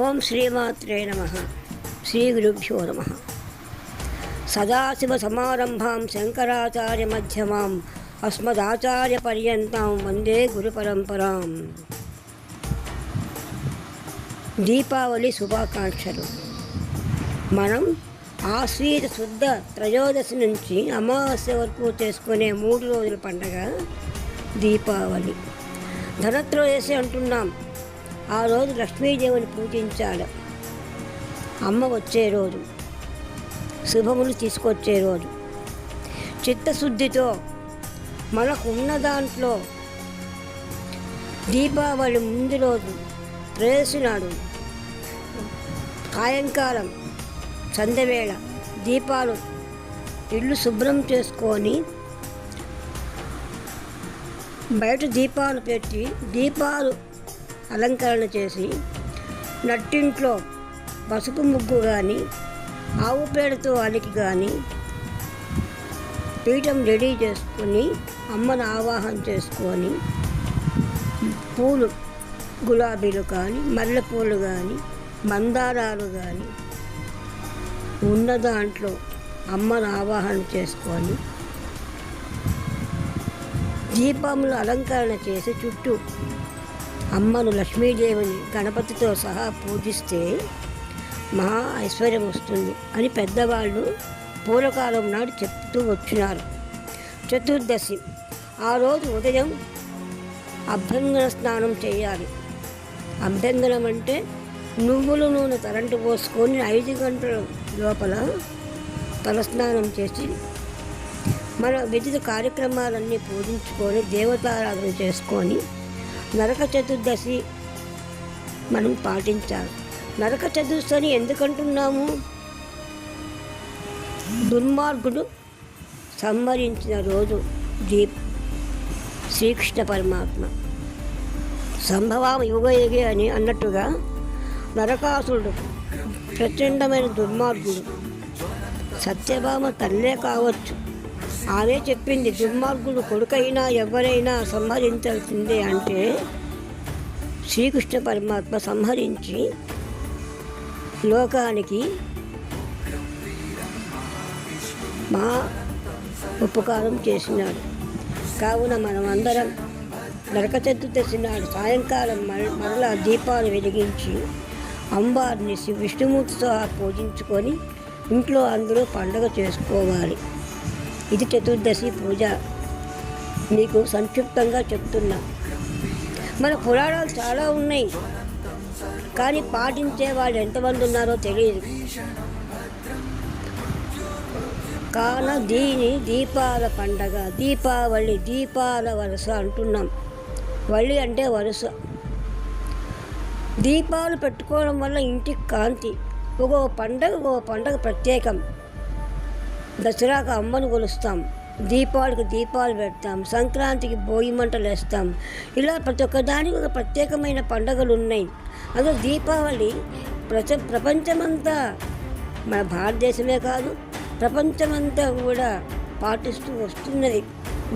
ఓం శ్రీమాత్రే నమః. శ్రీ గురుభ్యో నమః. సదాశివసమారంభాం శంకరాచార్యమధ్యమాం అస్మదాచార్యపర్యంతం వందే గురుపరంపరాం. దీపావళి శుభాకాంక్షలు. మనం ఆశ్వీజ శుద్ధ త్రయోదశి నుంచి అమావాస్య వరకు చేసుకునే 3 రోజుల పండగ దీపావళి. ధనత్రయోదశి అంటున్నాం. ఆ రోజు లక్ష్మీదేవిని పూజించాలి. అమ్మ వచ్చే రోజు, శుభములు తీసుకొచ్చే రోజు. చిత్తశుద్ధితో మనకు ఉన్న దాంట్లో దీపావళి ముందు రోజు త్రయోదశి నాడు సాయంకాలం సంధ్యవేళ దీపాలు ఇల్లు శుభ్రం చేసుకొని బయట దీపాలు పెట్టి దీపాలు అలంకరణ చేసి నట్టింట్లో పసుపు ముగ్గు కానీ ఆవు పేడతో అలికి కానీ పీఠం రెడీ చేసుకొని అమ్మను ఆవాహన చేసుకొని పూలు గులాబీలు కానీ మల్లెపూలు కానీ మందారాలు కానీ ఉన్న దాంట్లో అమ్మను ఆవాహన చేసుకొని దీపములు అలంకరణ చేసి చుట్టూ అమ్మను లక్ష్మీదేవిని గణపతితో సహా పూజిస్తే మహా ఐశ్వర్యం వస్తుంది అని పెద్దవాళ్ళు పూర్వకాలం నాడు చెప్తూ వచ్చినారు. చతుర్దశి ఆ రోజు ఉదయం అభ్యంగన స్నానం చేయాలి. అభ్యంగనం అంటే నువ్వుల నూనె కరెంటు పోసుకొని 5 గంటల లోపల తలస్నానం చేసి మన వివిధ కార్యక్రమాలన్నీ పూజించుకొని దేవతారాధన చేసుకొని నరక చతుర్దశి మనం పాటించాలి. నరక చతుర్దశి అని ఎందుకంటున్నాము? దుర్మార్గుడు సంహరించిన రోజు శ్రీకృష్ణ పరమాత్మ సంభవం యుగయుగే అని అన్నట్టుగా నరకాసురుడు ప్రచండమైన దుర్మార్గుడు. సత్యభామ తల్లే కావచ్చు, ఆమె చెప్పింది దుర్మార్గుడు కొడుకైనా ఎవరైనా సంహరించాల్సిందే అంటే శ్రీకృష్ణ పరమాత్మ సంహరించి లోకానికి మా ఉపకారం చేసినాడు. కావున మనం అందరం నరక చతుర్దశి నాడు సాయంకాలం మరలా దీపాలు వెలిగించి అమ్మవారిని విష్ణుమూర్తితో పూజించుకొని ఇంట్లో అందరూ పండుగ చేసుకోవాలి. ఇది చతుర్దశి పూజ. మీకు సంక్షిప్తంగా చెప్తున్నా. మన పురాణాలు చాలా ఉన్నాయి, కానీ పాటించే వాళ్ళు ఎంతమంది ఉన్నారో తెలియదు. కాన దీని దీపాల పండగ, దీపావళి, దీపాల వరుస అంటున్నాం. వళి అంటే వరుస. దీపాలు పెట్టుకోవడం వల్ల ఇంటికి కాంతి. ఒక్కో పండగ ప్రత్యేకం. దసరాకు అమ్మను కొలుస్తాం, దీపావళికి దీపాలు పెడతాం, సంక్రాంతికి భోగి మంటలు వేస్తాం. ఇలా ప్రతి ఒక్కదానికి ఒక ప్రత్యేకమైన పండుగలు ఉన్నాయి. అదే దీపావళి ప్రపంచమంతా, మన భారతదేశమే కాదు ప్రపంచమంతా కూడా పాటిస్తూ వస్తున్నది.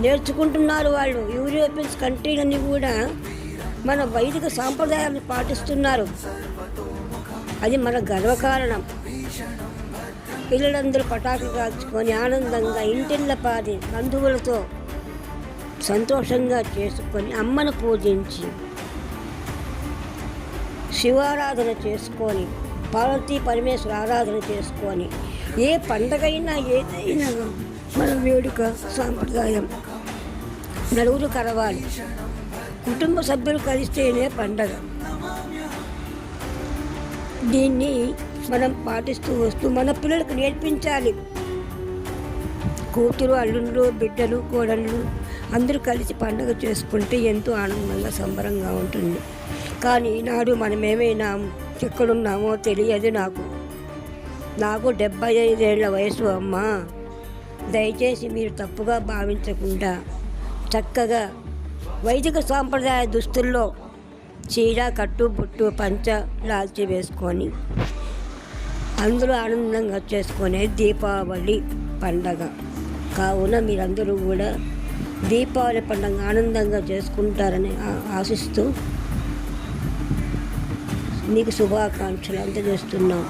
నేర్చుకుంటున్నారు వాళ్ళు. యూరోపియన్స్ కంట్రీలన్నీ కూడా మన వైదిక సాంప్రదాయాలను పాటిస్తున్నారు. అది మన గర్వకారణం. పిల్లలందరూ పటాకులు కాల్చుకొని ఆనందంగా ఇంటిళ్ళపాది బంధువులతో సంతోషంగా చేసుకొని అమ్మను పూజించి శివారాధన చేసుకొని పార్వతీ పరమేశ్వర ఆరాధన చేసుకొని ఏ పండగైనా ఏదైనా మన వేడుక సాంప్రదాయం నలుగురు కలవాలి. కుటుంబ సభ్యులు కలిస్తేనే పండగ. దీన్ని మనం పాటిస్తూ వస్తూ మన పిల్లలకు నేర్పించాలి. కూతురు, అల్లుళ్ళు, బిడ్డలు, కోడళ్ళు అందరూ కలిసి పండుగ చేసుకుంటే ఎంతో ఆనందంగా సంబరంగా ఉంటుంది. కానీ ఈనాడు మనం ఏమైనా ఎక్కడున్నామో తెలియదు. నాకు 75 ఏళ్ల వయసు అమ్మ. దయచేసి మీరు తప్పుగా భావించకుండా చక్కగా వైదిక సాంప్రదాయ దుస్తుల్లో చీర, కట్టు, బొట్టు, పంచ, లాల్చి వేసుకొని అందరూ ఆనందంగా చేసుకునే దీపావళి పండగ. కావున మీరందరూ కూడా దీపావళి పండుగ ఆనందంగా చేసుకుంటారని ఆశిస్తూ నీకు శుభాకాంక్షలు అందజేస్తున్నాం.